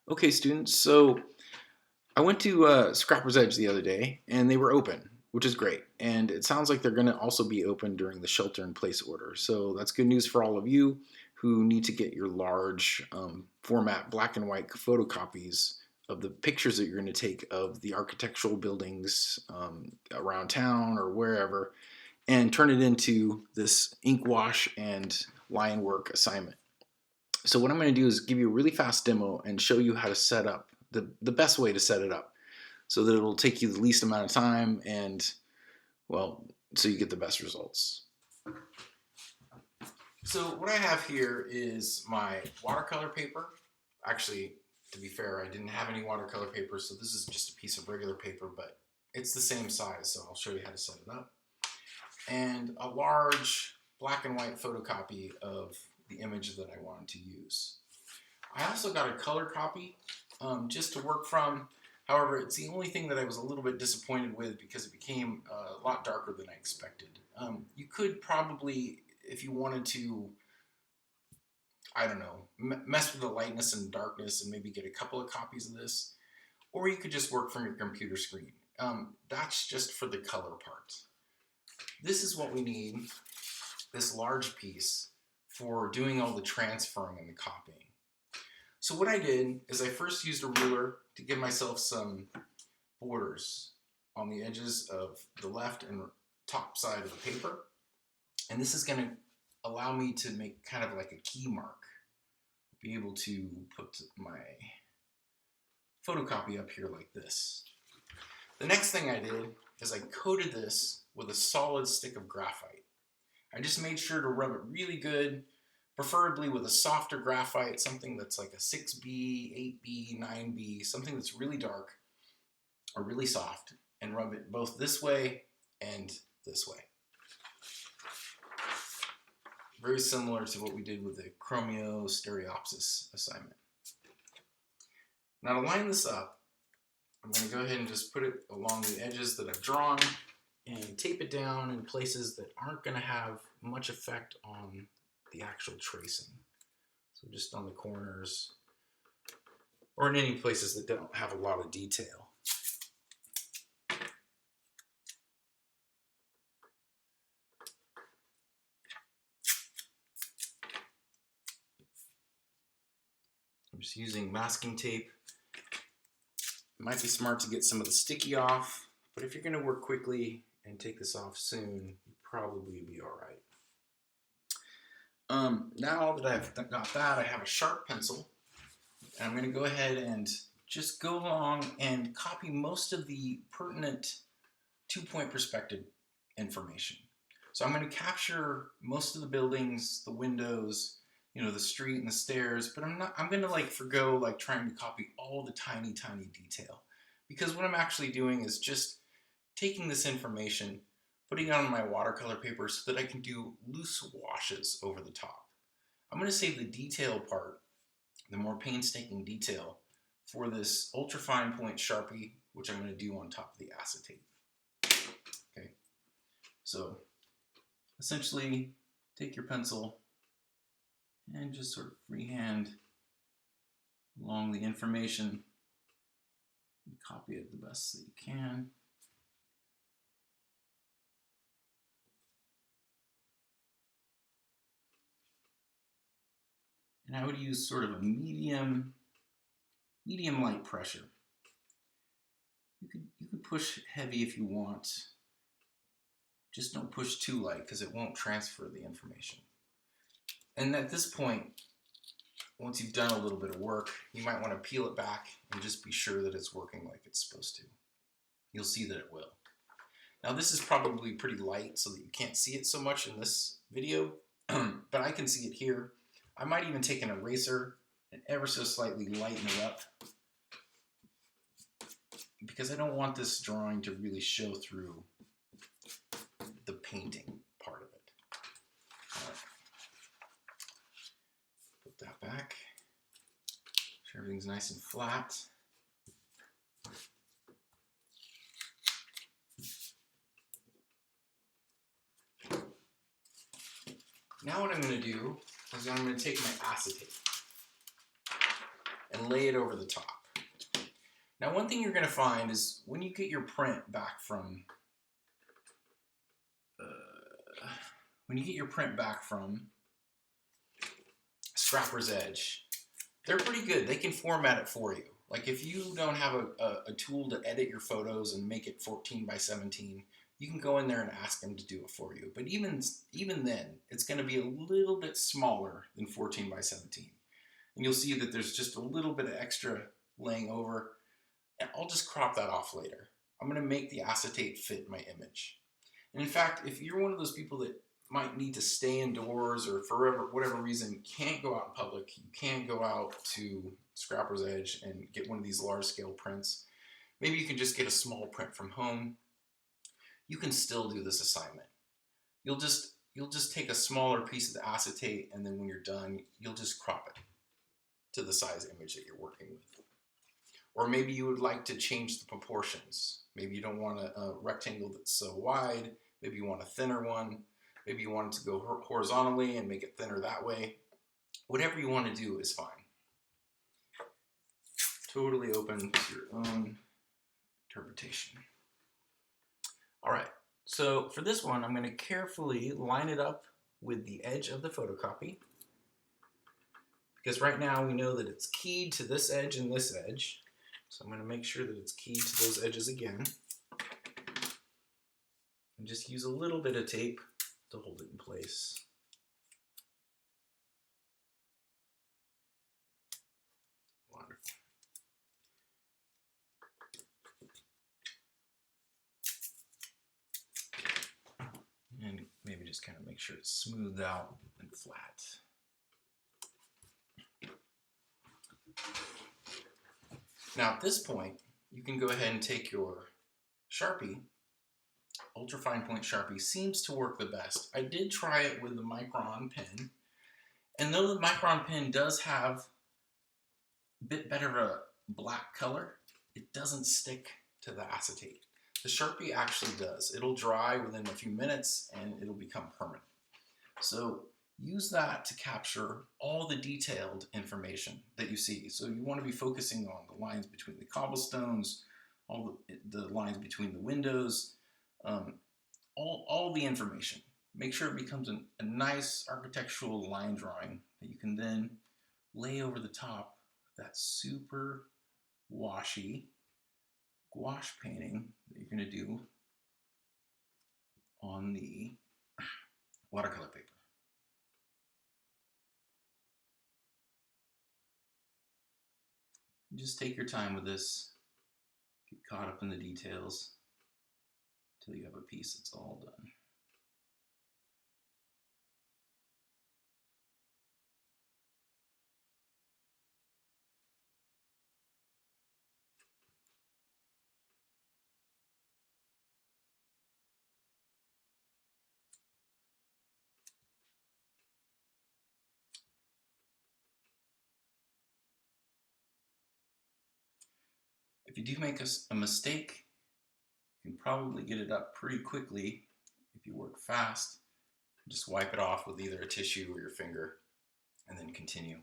Okay, students, so I went to Scrapper's Edge the other day and they were open, which is great. And it sounds like they're going to also be open during the shelter in place order. So that's good news for all of you who need to get your large format black and white photocopies of the pictures that you're going to take of the architectural buildings around town or wherever and turn it into this ink wash and line work assignment. So what I'm going to do is give you a really fast demo and show you how to set up the best way to set it up so that it'll take you the least amount of time and, well, so you get the best results. So what I have here is my watercolor paper. Actually, to be fair, I didn't have any watercolor paper, so this is just a piece of regular paper, but it's the same size, so I'll show you how to set it up. And a large black and white photocopy of the image that I wanted to use. I also got a color copy just to work from. However, it's the only thing that I was a little bit disappointed with because it became a lot darker than I expected. You could probably, if you wanted to, I don't know, mess with the lightness and darkness and maybe get a couple of copies of this, or you could just work from your computer screen. That's just for the color part. This is what we need, this large piece, for doing all the transferring and the copying. So what I did is I first used a ruler to give myself some borders on the edges of the left and top side of the paper. And this is going to allow me to make kind of like a key mark. Be able to put my photocopy up here like this. The next thing I did is I coated this with a solid stick of graphite. I just made sure to rub it really good, preferably with a softer graphite, something that's like a 6B, 8B, 9B, something that's really dark or really soft, and rub it both this way and this way. Very similar to what we did with the Chromio Stereopsis assignment. Now to line this up, I'm going to go ahead and just put it along the edges that I've drawn and tape it down in places that aren't going to have much effect on the actual tracing. So just on the corners or in any places that don't have a lot of detail. I'm just using masking tape. It might be smart to get some of the sticky off, but if you're going to work quickly and take this off soon, you'll probably be all right. Now that I've got that, I have a sharp pencil, and I'm going to go ahead and just go along and copy most of the pertinent two-point perspective information. So I'm going to capture most of the buildings, the windows, the street and the stairs, but I'm going to forgo trying to copy all the tiny detail, because what I'm actually doing is just taking this information, putting it on my watercolor paper so that I can do loose washes over the top. I'm going to save the detail part, the more painstaking detail, for this ultrafine point Sharpie, which I'm going to do on top of the acetate. Okay, so essentially take your pencil and just sort of freehand along the information and copy it the best that you can. And I would use sort of a medium light pressure. You could push heavy if you want. Just don't push too light because it won't transfer the information. And at this point, once you've done a little bit of work, you might want to peel it back and just be sure that it's working like it's supposed to. You'll see that it will. Now this is probably pretty light so that you can't see it so much in this video, but I can see it here. I might even take an eraser and ever so slightly lighten it up, because I don't want this drawing to really show through the painting part of it. All right. Put that back. Make sure everything's nice and flat. Now what I'm going to do is I'm going to take my acetate. and lay it over the top. Now, one thing you're going to find is when you get your print back from Scrapper's Edge, they're pretty good. They can format it for you. Like if you don't have a tool to edit your photos and make it 14 by 17, you can go in there and ask them to do it for you. But even then, it's going to be a little bit smaller than 14 by 17. And you'll see that there's just a little bit of extra laying over. And I'll just crop that off later. I'm going to make the acetate fit my image. And in fact, if you're one of those people that might need to stay indoors or for whatever reason can't go out in public, you can't go out to Scrapper's Edge and get one of these large scale prints, maybe you can just get a small print from home. You can still do this assignment. You'll just take a smaller piece of the acetate, and then when you're done, you'll just crop it to the size image that you're working with. Or maybe you would like to change the proportions. Maybe you don't want a rectangle that's so wide. Maybe you want a thinner one. Maybe you want it to go horizontally and make it thinner that way. Whatever you want to do is fine. Totally open to your own interpretation. All right, so for this one, I'm going to carefully line it up with the edge of the photocopy, because right now we know that it's keyed to this edge and this edge. So I'm going to make sure that it's keyed to those edges again. And just use a little bit of tape to hold it in place. Wonderful. And maybe just kind of make sure it's smoothed out and flat. Now at this point, you can go ahead and take your Sharpie. Ultrafine point Sharpie seems to work the best. I did try it with the Micron pen, and though the Micron pen does have a bit better of a black color, it doesn't stick to the acetate. The Sharpie actually does. It'll dry within a few minutes and it'll become permanent. So use that to capture all the detailed information that you see. So you want to be focusing on the lines between the cobblestones, all the lines between the windows, all the information. Make sure it becomes a nice architectural line drawing that you can then lay over the top of that super washy gouache painting that you're going to do on the watercolor paper. Just take your time with this. Get caught up in the details until you have a piece that's all done. If you do make a mistake, you can probably get it up pretty quickly if you work fast. Just wipe it off with either a tissue or your finger and then continue.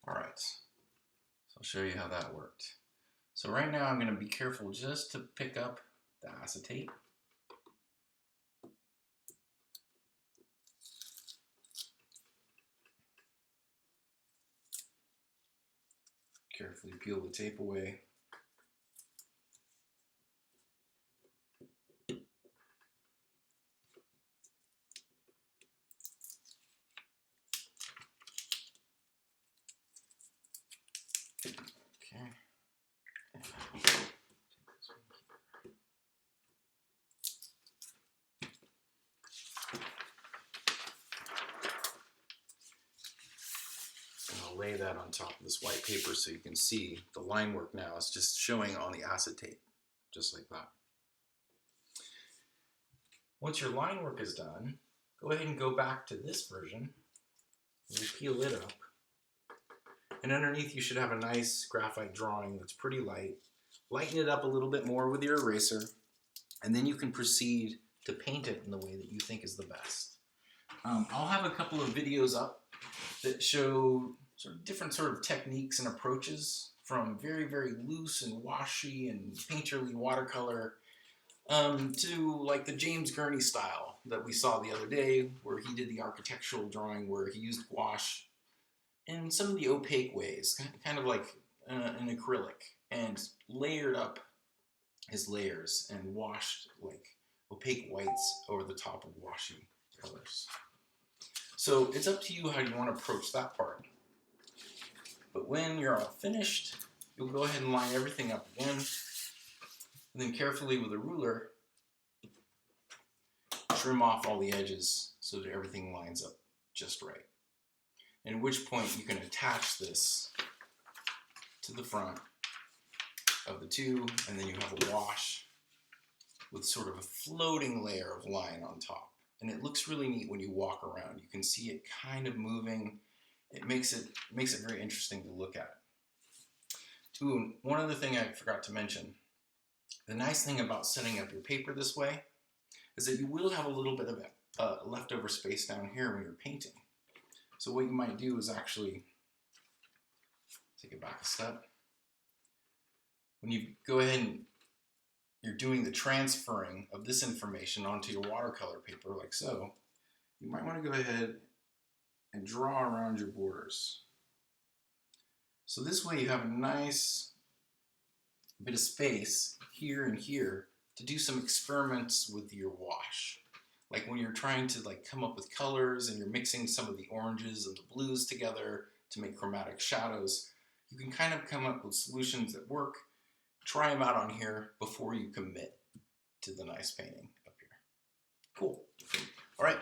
All right, so I'll show you how that worked. So right now I'm going to be careful just to pick up the acetate. Carefully peel the tape away. Okay. I'll lay that on top of this white paper so you can see the line work now. It's just showing on the acetate, just like that. Once your line work is done, go ahead and go back to this version. And peel it up. And underneath you should have a nice graphite drawing that's pretty light lighten it up a little bit more with your eraser, and then you can proceed to paint it in the way that you think is the best. I'll have a couple of videos up that show different techniques and approaches, from very, very loose and washy and painterly watercolor to like the James Gurney style that we saw the other day, where he did the architectural drawing where he used gouache in some of the opaque ways, kind of like an acrylic, and layered up his layers and washed like opaque whites over the top of washy colors. So it's up to you how you want to approach that part. But when you're all finished, you'll go ahead and line everything up again, and then carefully with a ruler, trim off all the edges so that everything lines up just right. And at which point you can attach this to the front of the two, and then you have a wash with sort of a floating layer of line on top. And it looks really neat when you walk around. You can see it kind of moving. It makes it very interesting to look at. Ooh, one other thing I forgot to mention. The nice thing about setting up your paper this way is that you will have a little bit of leftover space down here when you're painting. So what you might do is actually take it back a step. When you go ahead and you're doing the transferring of this information onto your watercolor paper, like so, you might want to go ahead and draw around your borders. So this way you have a nice bit of space here and here to do some experiments with your wash. Like when you're trying to come up with colors and you're mixing some of the oranges and the blues together to make chromatic shadows, you can kind of come up with solutions that work. Try them out on here before you commit to the nice painting up here. Cool. All right,